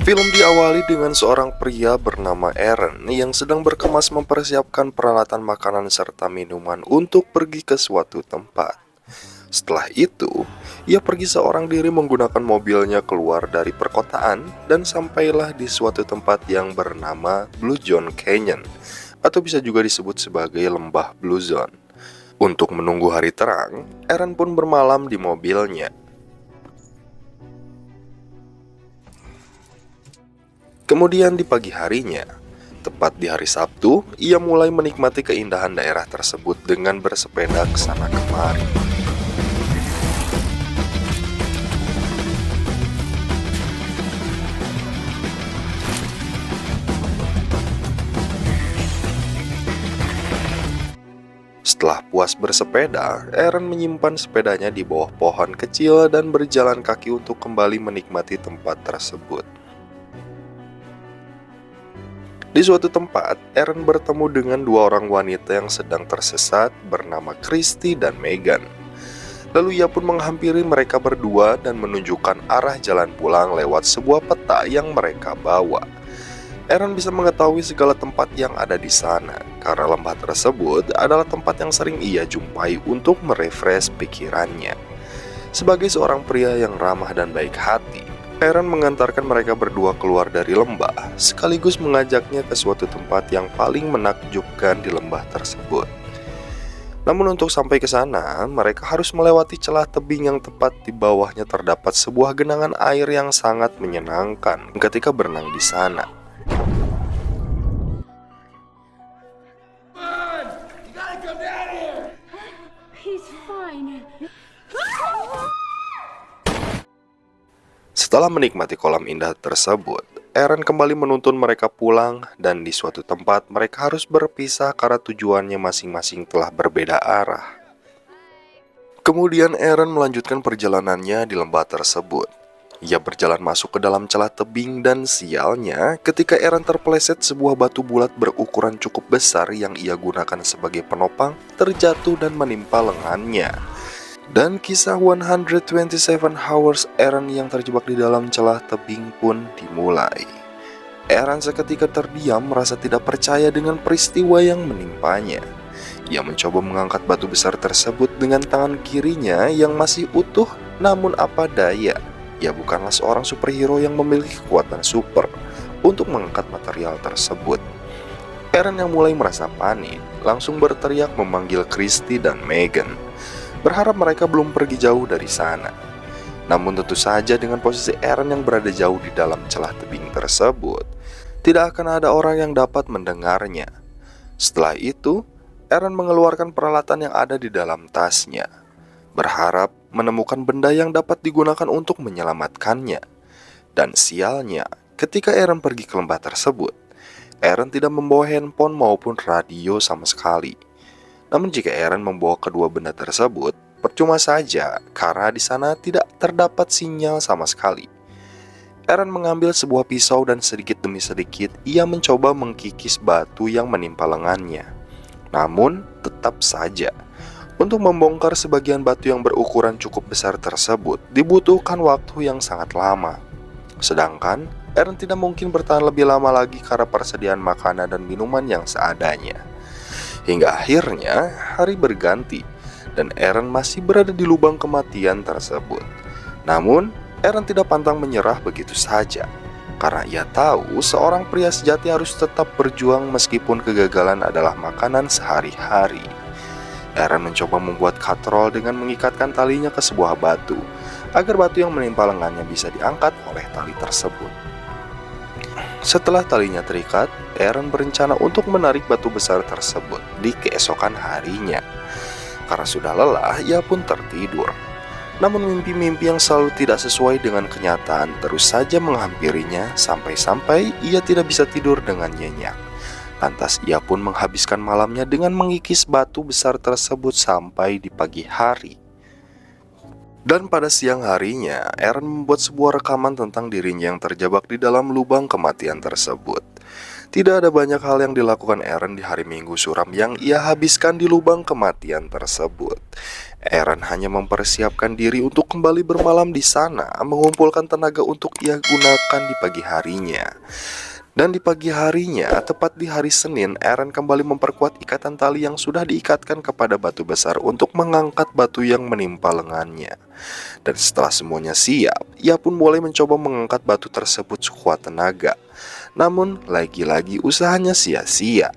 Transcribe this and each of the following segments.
Film diawali dengan seorang pria bernama Aaron yang sedang berkemas mempersiapkan peralatan makanan serta minuman untuk pergi ke suatu tempat. Setelah itu, ia pergi seorang diri menggunakan mobilnya keluar dari perkotaan dan sampailah di suatu tempat yang bernama Blue John Canyon, atau bisa juga disebut sebagai lembah Blue Zone. Untuk menunggu hari terang, Aaron pun bermalam di mobilnya. Kemudian di pagi harinya, tepat di hari Sabtu, ia mulai menikmati keindahan daerah tersebut dengan bersepeda ke sana kemari. Setelah puas bersepeda, Aaron menyimpan sepedanya di bawah pohon kecil dan berjalan kaki untuk kembali menikmati tempat tersebut. Di suatu tempat, Aaron bertemu dengan dua orang wanita yang sedang tersesat bernama Christy dan Megan. Lalu ia pun menghampiri mereka berdua dan menunjukkan arah jalan pulang lewat sebuah peta yang mereka bawa. Aaron bisa mengetahui segala tempat yang ada di sana, karena lembah tersebut adalah tempat yang sering ia jumpai untuk merefresh pikirannya. Sebagai seorang pria yang ramah dan baik hati, Aaron mengantarkan mereka berdua keluar dari lembah, sekaligus mengajaknya ke suatu tempat yang paling menakjubkan di lembah tersebut. Namun untuk sampai ke sana, mereka harus melewati celah tebing yang tepat di bawahnya terdapat sebuah genangan air yang sangat menyenangkan ketika berenang di sana. Setelah menikmati kolam indah tersebut, Aaron kembali menuntun mereka pulang dan di suatu tempat mereka harus berpisah karena tujuannya masing-masing telah berbeda arah. Kemudian Aaron melanjutkan perjalanannya di lembah tersebut. Ia berjalan masuk ke dalam celah tebing dan sialnya ketika Aaron terpeleset sebuah batu bulat berukuran cukup besar yang ia gunakan sebagai penopang terjatuh dan menimpa lengannya. Dan kisah 127 Hours Aaron yang terjebak di dalam celah tebing pun dimulai. Aaron seketika terdiam merasa tidak percaya dengan peristiwa yang menimpanya. Ia mencoba mengangkat batu besar tersebut dengan tangan kirinya yang masih utuh, namun apa daya, ia bukanlah seorang superhero yang memiliki kekuatan super untuk mengangkat material tersebut. Aaron yang mulai merasa panik langsung berteriak memanggil Christy dan Megan, berharap mereka belum pergi jauh dari sana. Namun tentu saja dengan posisi Aaron yang berada jauh di dalam celah tebing tersebut, tidak akan ada orang yang dapat mendengarnya. Setelah itu, Aaron mengeluarkan peralatan yang ada di dalam tasnya, berharap menemukan benda yang dapat digunakan untuk menyelamatkannya. Dan sialnya, ketika Aaron pergi ke lembah tersebut, Aaron tidak membawa handphone maupun radio sama sekali. Namun jika Aaron membawa kedua benda tersebut, percuma saja karena di sana tidak terdapat sinyal sama sekali. Aaron mengambil sebuah pisau dan sedikit demi sedikit ia mencoba mengkikis batu yang menimpa lengannya. Namun tetap saja, untuk membongkar sebagian batu yang berukuran cukup besar tersebut dibutuhkan waktu yang sangat lama. Sedangkan Aaron tidak mungkin bertahan lebih lama lagi karena persediaan makanan dan minuman yang seadanya. Hingga akhirnya hari berganti dan Aaron masih berada di lubang kematian tersebut. Namun Aaron tidak pantang menyerah begitu saja, karena ia tahu seorang pria sejati harus tetap berjuang meskipun kegagalan adalah makanan sehari-hari. Aaron mencoba membuat katrol dengan mengikatkan talinya ke sebuah batu, agar batu yang menimpa lengannya bisa diangkat oleh tali tersebut. Setelah talinya terikat, Aaron berencana untuk menarik batu besar tersebut di keesokan harinya. Karena sudah lelah, ia pun tertidur. Namun mimpi-mimpi yang selalu tidak sesuai dengan kenyataan terus saja menghampirinya sampai-sampai ia tidak bisa tidur dengan nyenyak. Lantas ia pun menghabiskan malamnya dengan mengikis batu besar tersebut sampai di pagi hari. Dan pada siang harinya, Aaron membuat sebuah rekaman tentang dirinya yang terjebak di dalam lubang kematian tersebut. Tidak ada banyak hal yang dilakukan Aaron di hari Minggu suram yang ia habiskan di lubang kematian tersebut. Aaron hanya mempersiapkan diri untuk kembali bermalam di sana, mengumpulkan tenaga untuk ia gunakan di pagi harinya. Dan di pagi harinya, tepat di hari Senin, Aaron kembali memperkuat ikatan tali yang sudah diikatkan kepada batu besar untuk mengangkat batu yang menimpa lengannya. Dan setelah semuanya siap, ia pun mulai mencoba mengangkat batu tersebut sekuat tenaga. Namun, lagi-lagi usahanya sia-sia.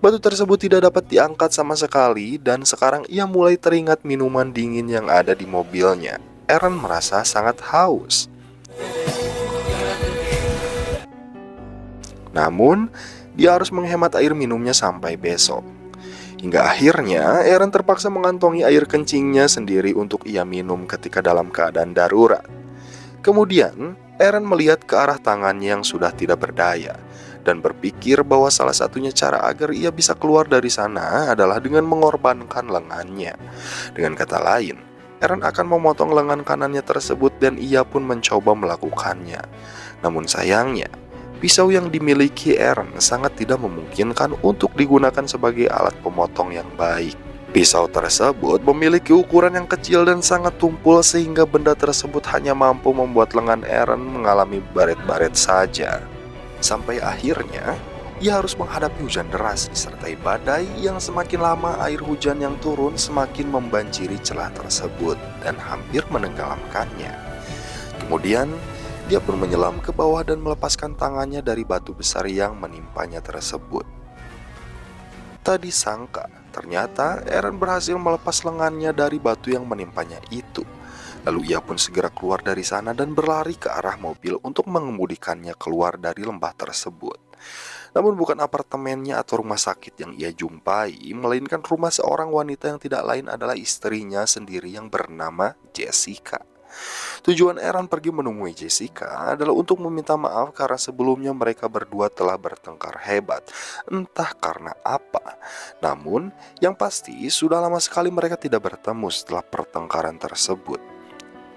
Batu tersebut tidak dapat diangkat sama sekali dan sekarang ia mulai teringat minuman dingin yang ada di mobilnya. Aaron merasa sangat haus. Namun, dia harus menghemat air minumnya sampai besok. Hingga akhirnya, Aaron terpaksa mengantongi air kencingnya sendiri untuk ia minum ketika dalam keadaan darurat. Kemudian, Aaron melihat ke arah tangannya yang sudah tidak berdaya dan berpikir bahwa salah satunya cara agar ia bisa keluar dari sana adalah dengan mengorbankan lengannya. Dengan kata lain, Aaron akan memotong lengan kanannya tersebut dan ia pun mencoba melakukannya. Namun sayangnya, pisau yang dimiliki Aaron sangat tidak memungkinkan untuk digunakan sebagai alat pemotong yang baik. Pisau tersebut memiliki ukuran yang kecil dan sangat tumpul sehingga benda tersebut hanya mampu membuat lengan Aaron mengalami baret-baret saja. Sampai akhirnya, ia harus menghadapi hujan deras disertai badai yang semakin lama air hujan yang turun semakin membanjiri celah tersebut dan hampir menenggelamkannya. Kemudian, dia pun menyelam ke bawah dan melepaskan tangannya dari batu besar yang menimpanya tersebut. Tak disangka, ternyata Aaron berhasil melepas lengannya dari batu yang menimpanya itu. Lalu ia pun segera keluar dari sana dan berlari ke arah mobil untuk mengemudikannya keluar dari lembah tersebut. Namun bukan apartemennya atau rumah sakit yang ia jumpai, melainkan rumah seorang wanita yang tidak lain adalah istrinya sendiri yang bernama Jessica. Tujuan Aaron pergi menemui Jessica adalah untuk meminta maaf karena sebelumnya mereka berdua telah bertengkar hebat, entah karena apa. Namun, yang pasti sudah lama sekali mereka tidak bertemu setelah pertengkaran tersebut.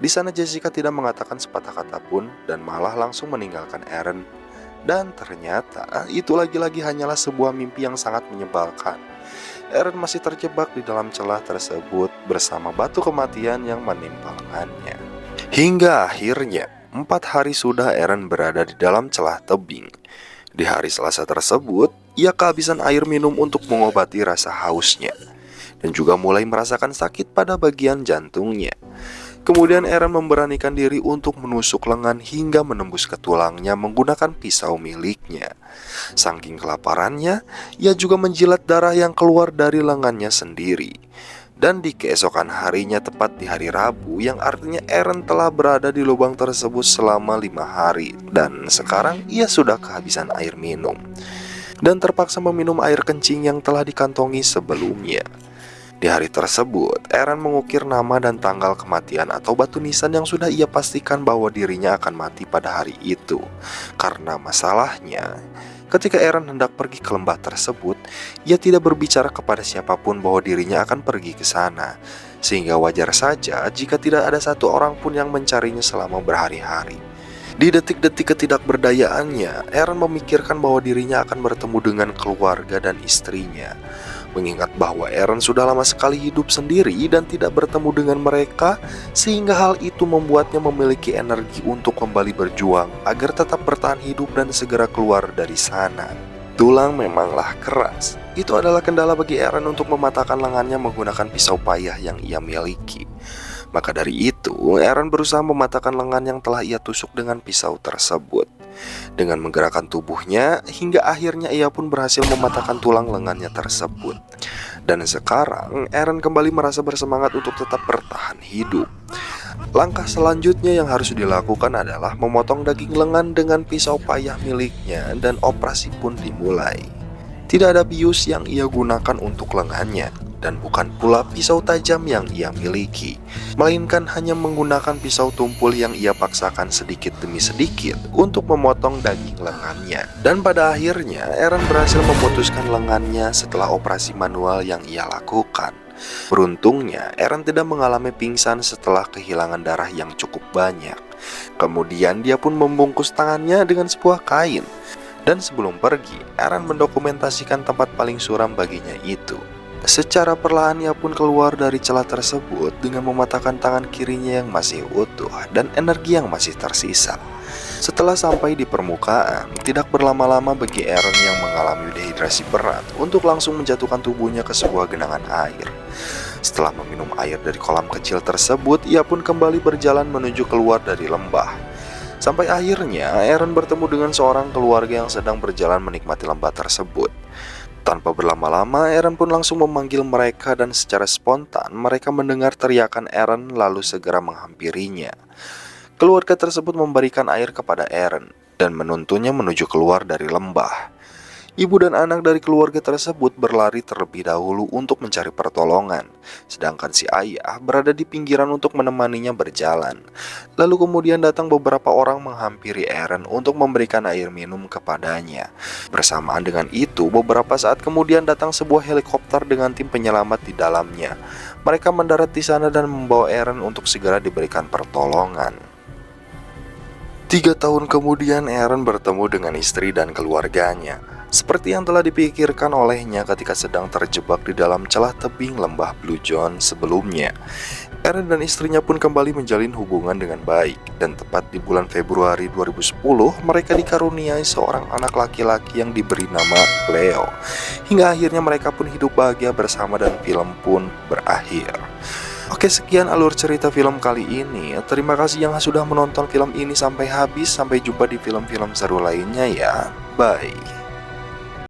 Di sana Jessica tidak mengatakan sepatah kata pun dan malah langsung meninggalkan Aaron. Dan ternyata itu lagi-lagi hanyalah sebuah mimpi yang sangat menyebalkan. Aaron masih terjebak di dalam celah tersebut bersama batu kematian yang menimpa lengannya. Hingga akhirnya 4 hari sudah Aaron berada di dalam celah tebing. Di hari Selasa tersebut, ia kehabisan air minum untuk mengobati rasa hausnya dan juga mulai merasakan sakit pada bagian jantungnya. Kemudian Aaron memberanikan diri untuk menusuk lengan hingga menembus ke tulangnya menggunakan pisau miliknya. Saking kelaparannya, ia juga menjilat darah yang keluar dari lengannya sendiri. Dan di keesokan harinya tepat di hari Rabu, yang artinya Aaron telah berada di lubang tersebut selama 5 hari. Dan sekarang ia sudah kehabisan air minum dan terpaksa meminum air kencing yang telah dikantongi sebelumnya. Di hari tersebut, Aaron mengukir nama dan tanggal kematian atau batu nisan yang sudah ia pastikan bahwa dirinya akan mati pada hari itu. Karena masalahnya, ketika Aaron hendak pergi ke lembah tersebut, ia tidak berbicara kepada siapapun bahwa dirinya akan pergi ke sana. Sehingga wajar saja jika tidak ada satu orang pun yang mencarinya selama berhari-hari. Di detik-detik ketidakberdayaannya, Aaron memikirkan bahwa dirinya akan bertemu dengan keluarga dan istrinya. Mengingat bahwa Aaron sudah lama sekali hidup sendiri dan tidak bertemu dengan mereka, sehingga hal itu membuatnya memiliki energi untuk kembali berjuang agar tetap bertahan hidup dan segera keluar dari sana. Tulang memanglah keras. Itu adalah kendala bagi Aaron untuk mematahkan lengannya menggunakan pisau payah yang ia miliki. Maka dari itu, Aaron berusaha mematahkan lengan yang telah ia tusuk dengan pisau tersebut. Dengan menggerakkan tubuhnya, hingga akhirnya ia pun berhasil mematahkan tulang lengannya tersebut. Dan sekarang, Aaron kembali merasa bersemangat untuk tetap bertahan hidup. Langkah selanjutnya yang harus dilakukan adalah memotong daging lengan dengan pisau payah miliknya dan operasi pun dimulai. Tidak ada bius yang ia gunakan untuk lengannya, dan bukan pula pisau tajam yang ia miliki, melainkan hanya menggunakan pisau tumpul yang ia paksakan sedikit demi sedikit untuk memotong daging lengannya. Dan pada akhirnya Aaron berhasil memutuskan lengannya setelah operasi manual yang ia lakukan. Beruntungnya Aaron tidak mengalami pingsan setelah kehilangan darah yang cukup banyak. Kemudian dia pun membungkus tangannya dengan sebuah kain. Dan sebelum pergi, Eren mendokumentasikan tempat paling suram baginya itu. Secara perlahan ia pun keluar dari celah tersebut dengan mematahkan tangan kirinya yang masih utuh dan energi yang masih tersisa. Setelah sampai di permukaan, tidak berlama-lama bagi Eren yang mengalami dehidrasi berat untuk langsung menjatuhkan tubuhnya ke sebuah genangan air. Setelah meminum air dari kolam kecil tersebut, ia pun kembali berjalan menuju keluar dari lembah. Sampai akhirnya, Eren bertemu dengan seorang keluarga yang sedang berjalan menikmati lembah tersebut. Tanpa berlama-lama, Eren pun langsung memanggil mereka dan secara spontan mereka mendengar teriakan Eren lalu segera menghampirinya. Keluarga tersebut memberikan air kepada Eren dan menuntunnya menuju keluar dari lembah. Ibu dan anak dari keluarga tersebut berlari terlebih dahulu untuk mencari pertolongan, sedangkan si ayah berada di pinggiran untuk menemaninya berjalan. Lalu kemudian datang beberapa orang menghampiri Eren untuk memberikan air minum kepadanya. Bersamaan dengan itu, beberapa saat kemudian datang sebuah helikopter dengan tim penyelamat di dalamnya. Mereka mendarat di sana dan membawa Eren untuk segera diberikan pertolongan. 3 tahun kemudian Eren bertemu dengan istri dan keluarganya. Seperti yang telah dipikirkan olehnya ketika sedang terjebak di dalam celah tebing lembah Blue John sebelumnya. Eren dan istrinya pun kembali menjalin hubungan dengan baik. Dan tepat di bulan Februari 2010, mereka dikaruniai seorang anak laki-laki yang diberi nama Leo. Hingga akhirnya mereka pun hidup bahagia bersama dan film pun berakhir. Oke, sekian alur cerita film kali ini. Terima kasih yang sudah menonton film ini sampai habis. Sampai jumpa di film-film seru lainnya ya. Bye.